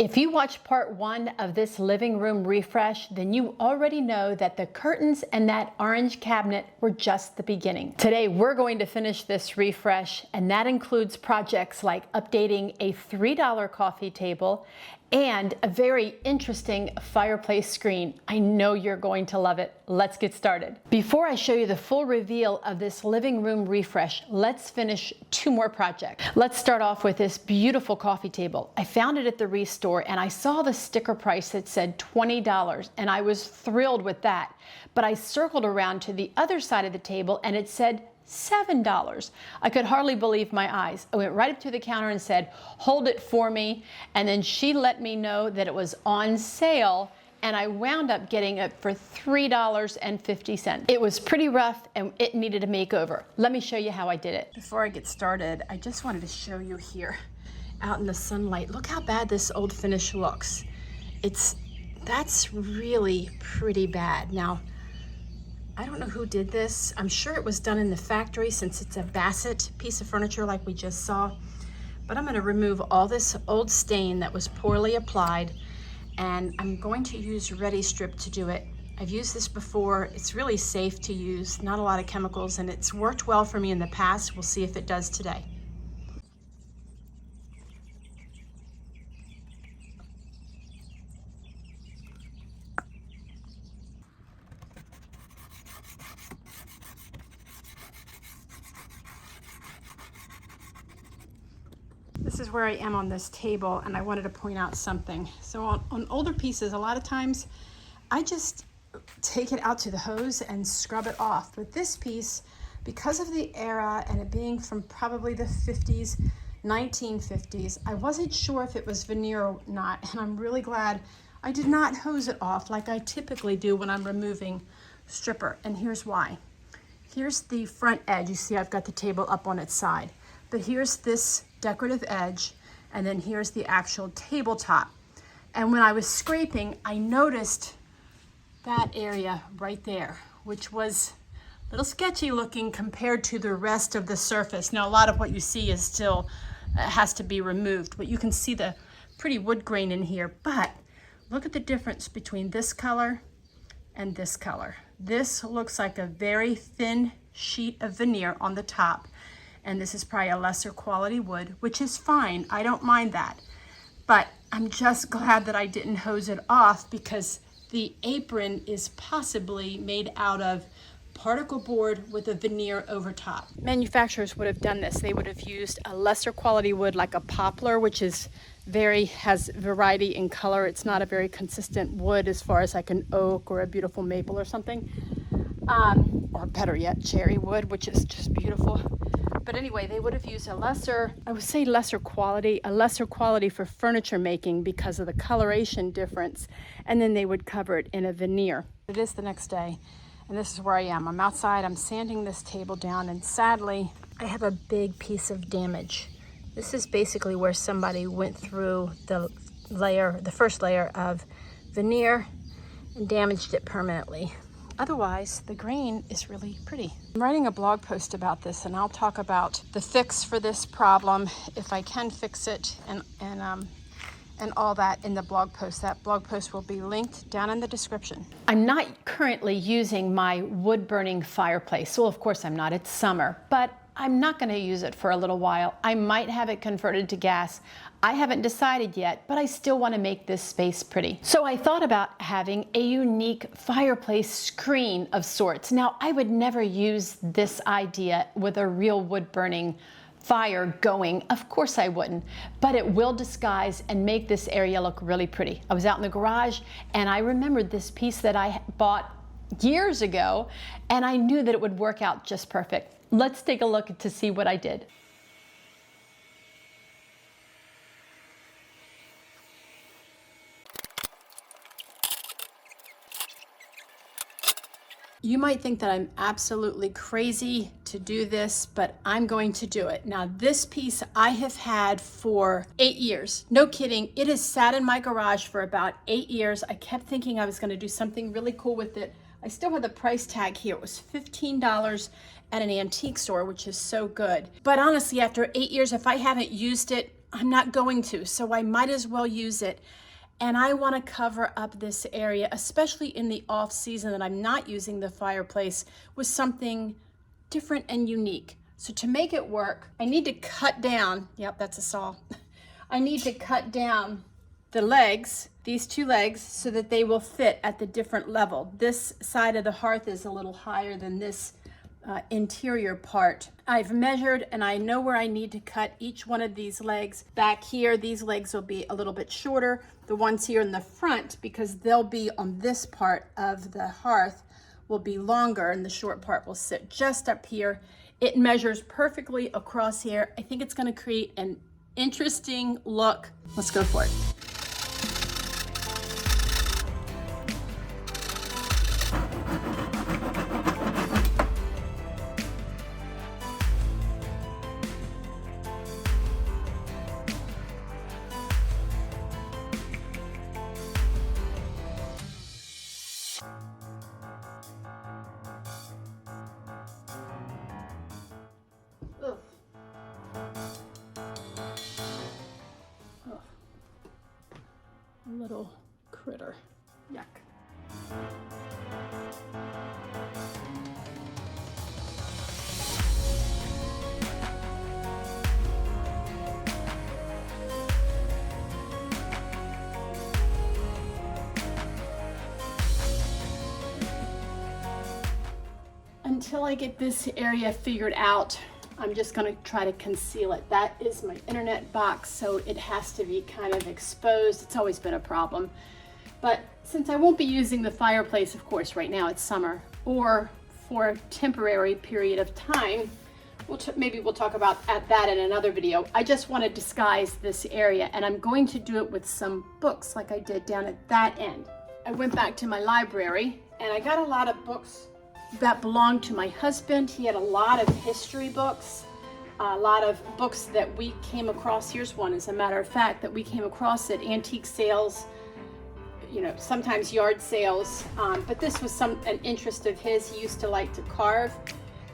If you watched part 1 of this living room refresh, then you already know that the curtains and that orange cabinet were just the beginning. Today, we're going to finish this refresh, and that includes projects like updating a $3 coffee table and a very interesting fireplace screen. I know you're going to love it. Let's get started. Before I show you the full reveal of this living room refresh, let's finish 2 more projects. Let's start off with this beautiful coffee table. I found it at the ReStore and I saw the sticker price that said $20 and I was thrilled with that. But I circled around to the other side of the table and it said $7. I could hardly believe my eyes. I went right up to the counter and said, hold it for me. And then she let me know that it was on sale and I wound up getting it for $3.50. It was pretty rough and it needed a makeover. Let me show you how I did it. Before I get started, I just wanted to show you here out in the sunlight. Look how bad this old finish looks. That's really pretty bad. Now, I don't know who did this. I'm sure it was done in the factory since it's a Bassett piece of furniture like we just saw. But I'm going to remove all this old stain that was poorly applied, and I'm going to use Ready Strip to do it. I've used this before. It's really safe to use, not a lot of chemicals, and it's worked well for me in the past. We'll see if it does today. This is where I am on this table, and I wanted to point out something. So on older pieces, a lot of times I just take it out to the hose and scrub it off. But this piece, because of the era and it being from probably the 50s, 1950s, I wasn't sure if it was veneer or not, and I'm really glad I did not hose it off like I typically do when I'm removing stripper. And here's why. Here's the front edge. You see I've got the table up on its side. But here's this decorative edge, and then here's the actual tabletop. And when I was scraping, I noticed that area right there, which was a little sketchy looking compared to the rest of the surface. Now, a lot of what you see is still has to be removed, but you can see the pretty wood grain in here. But look at the difference between this color and this color. This looks like a very thin sheet of veneer on the top. And this is probably a lesser quality wood, which is fine. I don't mind that. But I'm just glad that I didn't hose it off because the apron is possibly made out of particle board with a veneer over top. Manufacturers would have done this. They would have used a lesser quality wood like a poplar, which has variety in color. It's not a very consistent wood as far as like an oak or a beautiful maple or something. Or better yet, cherry wood, which is just beautiful. But anyway, they would have used a lesser quality for furniture making because of the coloration difference, and then they would cover it in a veneer. It is the next day, and this is where I am. I'm outside, I'm sanding this table down, and sadly, I have a big piece of damage. This is basically where somebody went through the first layer of veneer and damaged it permanently. Otherwise, the grain is really pretty. I'm writing a blog post about this, and I'll talk about the fix for this problem, if I can fix it, and all that in the blog post. That blog post will be linked down in the description. I'm not currently using my wood-burning fireplace. Well, of course I'm not. It's summer, but I'm not going to use it for a little while. I might have it converted to gas. I haven't decided yet, but I still want to make this space pretty. So I thought about having a unique fireplace screen of sorts. Now, I would never use this idea with a real wood-burning fire going. Of course I wouldn't, but it will disguise and make this area look really pretty. I was out in the garage and I remembered this piece that I bought years ago, and I knew that it would work out just perfect. Let's take a look to see what I did. You might think that I'm absolutely crazy to do this, but I'm going to do it. Now, this piece I have had for 8 years. No kidding. It has sat in my garage for about 8 years. I kept thinking I was going to do something really cool with it. I still have the price tag here. It was $15 at an antique store, which is so good. But honestly, after 8 years, if I haven't used it, I'm not going to, so I might as well use it. And I want to cover up this area, especially in the off season that I'm not using the fireplace, with something different and unique. So to make it work, I need to cut down, yep, that's a saw. I need to cut down the legs, these two legs, so that they will fit at the different level. This side of the hearth is a little higher than this interior part. I've measured and I know where I need to cut each one of these legs. Back here, these legs will be a little bit shorter. The ones here in the front, because they'll be on this part of the hearth, will be longer, and the short part will sit just up here. It measures perfectly across here. I think it's going to create an interesting look. Let's go for it. Little critter. Yuck. Until I get this area figured out, I'm just going to try to conceal it. That is my internet box, so it has to be kind of exposed. It's always been a problem. But since I won't be using the fireplace, of course, right now it's summer, or for a temporary period of time, maybe we'll talk about that in another video. I just want to disguise this area, and I'm going to do it with some books like I did down at that end. I went back to my library, and I got a lot of books that belonged to my husband. He had a lot of history books, a lot of books that we came across. Here's one, as a matter of fact, that we came across at antique sales, you know, sometimes yard sales. But this was an interest of his. He used to like to carve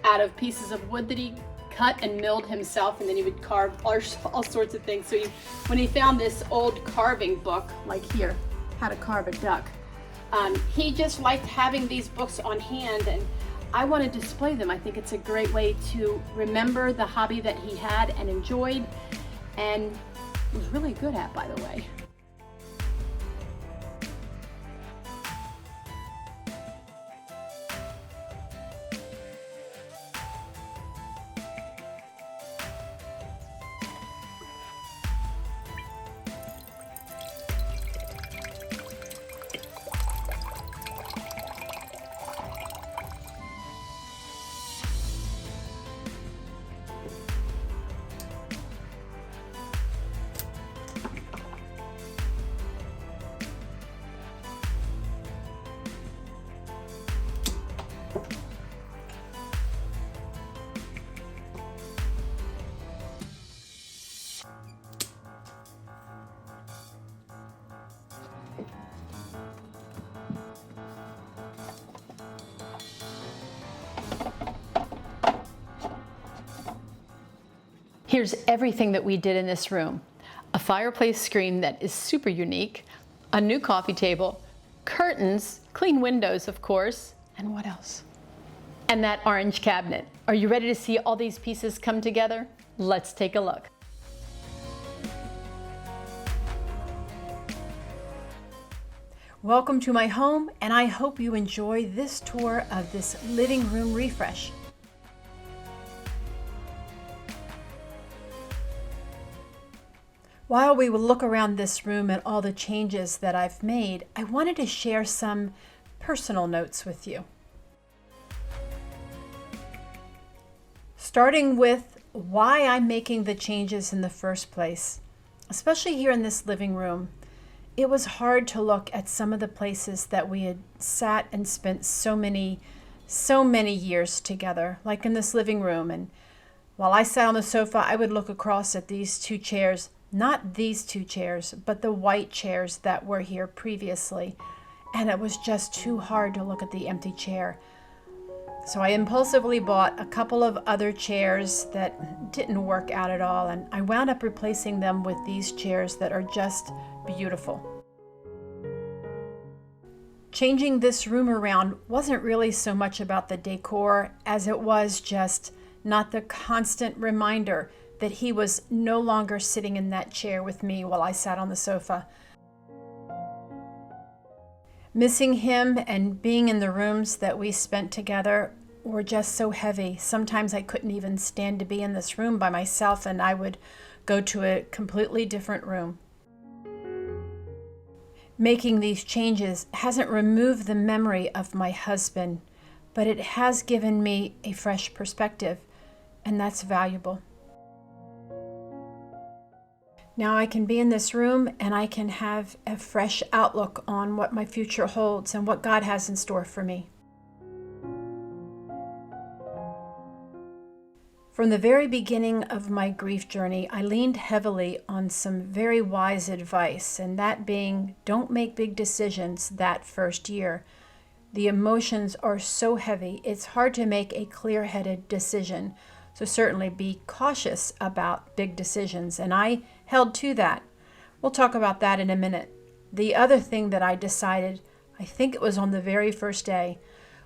out of pieces of wood that he cut and milled himself, and then he would carve all sorts of things. So when he found this old carving book, like here, how to carve a duck, he just liked having these books on hand, and I want to display them. I think it's a great way to remember the hobby that he had and enjoyed and was really good at, by the way. Here's everything that we did in this room. A fireplace screen that is super unique, a new coffee table, curtains, clean windows, of course, and what else? And that orange cabinet. Are you ready to see all these pieces come together? Let's take a look. Welcome to my home, and I hope you enjoy this tour of this living room refresh. While we will look around this room at all the changes that I've made, I wanted to share some personal notes with you. Starting with why I'm making the changes in the first place, especially here in this living room. It was hard to look at some of the places that we had sat and spent so many years together, like in this living room. And while I sat on the sofa, I would look across at these two chairs. Not these two chairs, but the white chairs that were here previously. And it was just too hard to look at the empty chair. So I impulsively bought a couple of other chairs that didn't work out at all, and I wound up replacing them with these chairs that are just beautiful. Changing this room around wasn't really so much about the decor as it was just not the constant reminder that he was no longer sitting in that chair with me while I sat on the sofa. Missing him and being in the rooms that we spent together were just so heavy. Sometimes I couldn't even stand to be in this room by myself, and I would go to a completely different room. Making these changes hasn't removed the memory of my husband, but it has given me a fresh perspective, and that's valuable. Now I can be in this room and I can have a fresh outlook on what my future holds and what God has in store for me. From the very beginning of my grief journey, I leaned heavily on some very wise advice, and that being, don't make big decisions that first year. The emotions are so heavy, it's hard to make a clear-headed decision. So certainly be cautious about big decisions, and I held to that. We'll talk about that in a minute. The other thing that I decided, I think it was on the very first day,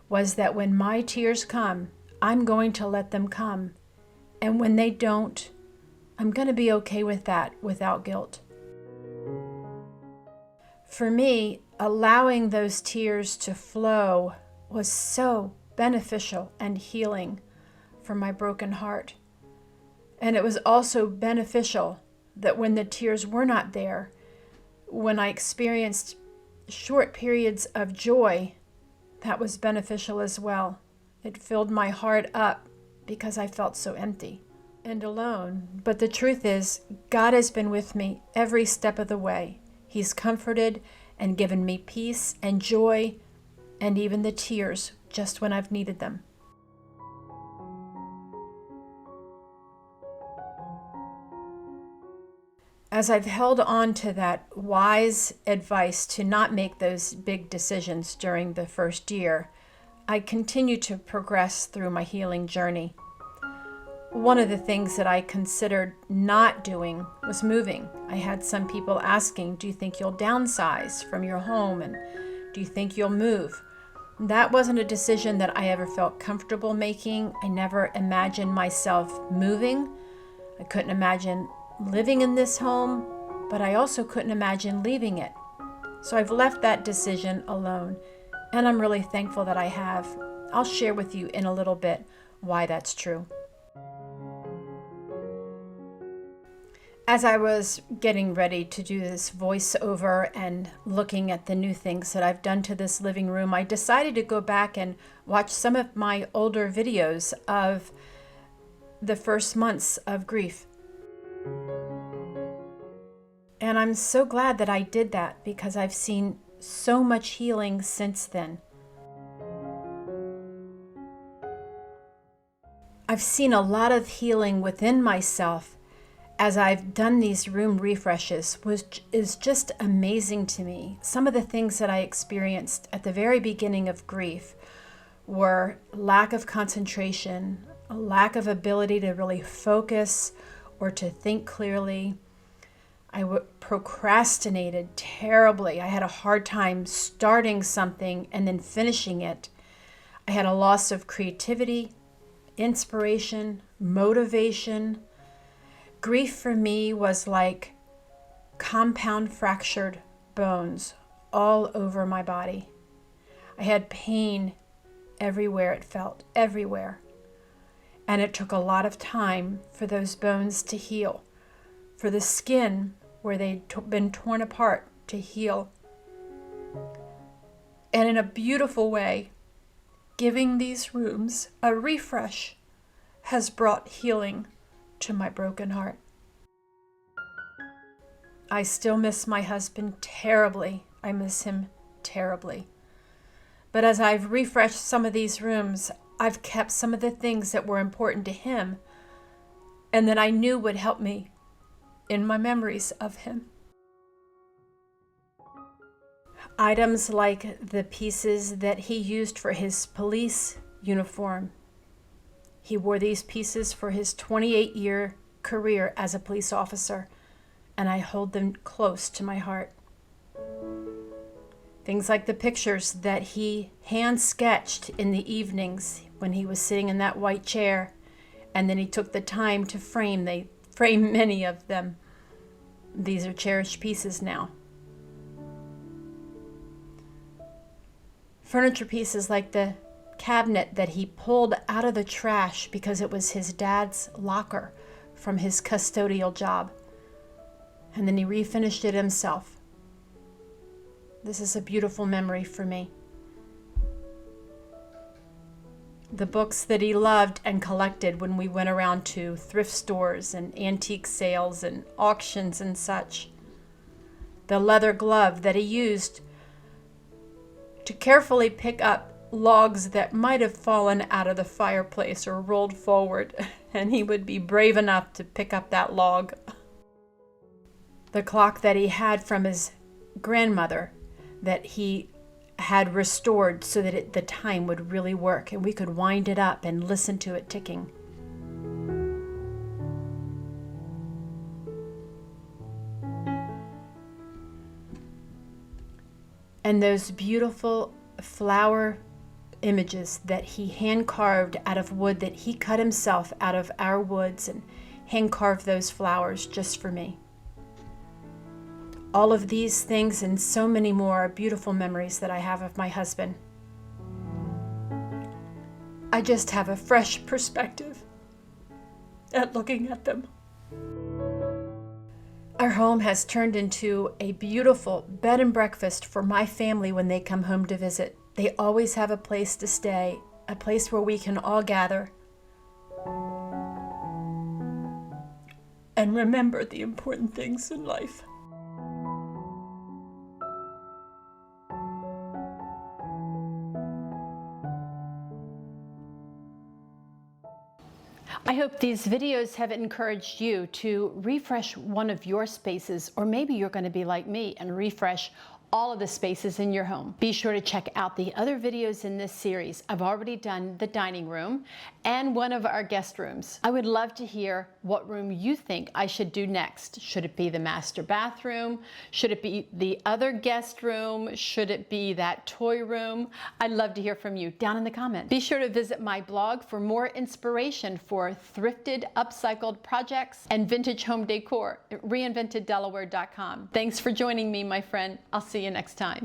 was that when my tears come, I'm going to let them come. And when they don't, I'm going to be okay with that without guilt. For me, allowing those tears to flow was so beneficial and healing for my broken heart. And it was also beneficial that when the tears were not there, when I experienced short periods of joy, that was beneficial as well. It filled my heart up because I felt so empty and alone. But the truth is, God has been with me every step of the way. He's comforted and given me peace and joy and even the tears just when I've needed them. As I've held on to that wise advice to not make those big decisions during the first year, I continue to progress through my healing journey. One of the things that I considered not doing was moving. I had some people asking, do you think you'll downsize from your home, and do you think you'll move? That wasn't a decision that I ever felt comfortable making. I never imagined myself moving. I couldn't imagine living in this home, but I also couldn't imagine leaving it. So I've left that decision alone, and I'm really thankful that I have. I'll share with you in a little bit why that's true. As I was getting ready to do this voiceover and looking at the new things that I've done to this living room, I decided to go back and watch some of my older videos of the first months of grief. And I'm so glad that I did that, because I've seen so much healing since then. I've seen a lot of healing within myself as I've done these room refreshes, which is just amazing to me. Some of the things that I experienced at the very beginning of grief were lack of concentration, a lack of ability to really focus or to think clearly. I procrastinated terribly. I had a hard time starting something and then finishing it. I had a loss of creativity, inspiration, motivation. Grief for me was like compound fractured bones all over my body. I had pain everywhere, it felt, everywhere. And it took a lot of time for those bones to heal, for the skin where they'd been torn apart to heal. And in a beautiful way, giving these rooms a refresh has brought healing to my broken heart. I still miss my husband terribly. I miss him terribly. But as I've refreshed some of these rooms, I've kept some of the things that were important to him and that I knew would help me in my memories of him. Items like the pieces that he used for his police uniform. He wore these pieces for his 28-year career as a police officer, and I hold them close to my heart. Things like the pictures that he hand-sketched in the evenings when he was sitting in that white chair, and then he took the time to frame. They frame many of them. These are cherished pieces now. Furniture pieces like the cabinet that he pulled out of the trash because it was his dad's locker from his custodial job. And then he refinished it himself. This is a beautiful memory for me. The books that he loved and collected when we went around to thrift stores and antique sales and auctions and such. The leather glove that he used to carefully pick up logs that might have fallen out of the fireplace or rolled forward, and he would be brave enough to pick up that log. The clock that he had from his grandmother that he had restored so that the time would really work and we could wind it up and listen to it ticking. And those beautiful flower images that he hand carved out of wood that he cut himself out of our woods and hand carved those flowers just for me. All of these things and so many more are beautiful memories that I have of my husband. I just have a fresh perspective at looking at them. Our home has turned into a beautiful bed and breakfast for my family when they come home to visit. They always have a place to stay, a place where we can all gather and remember the important things in life. I hope these videos have encouraged you to refresh one of your spaces, or maybe you're going to be like me and refresh all of the spaces in your home. Be sure to check out the other videos in this series. I've already done the dining room and one of our guest rooms. I would love to hear what room you think I should do next. Should it be the master bathroom? Should it be the other guest room? Should it be that toy room? I'd love to hear from you down in the comments. Be sure to visit my blog for more inspiration for thrifted, upcycled projects and vintage home decor at reinventeddelaware.com. Thanks for joining me, my friend. I'll see you next time.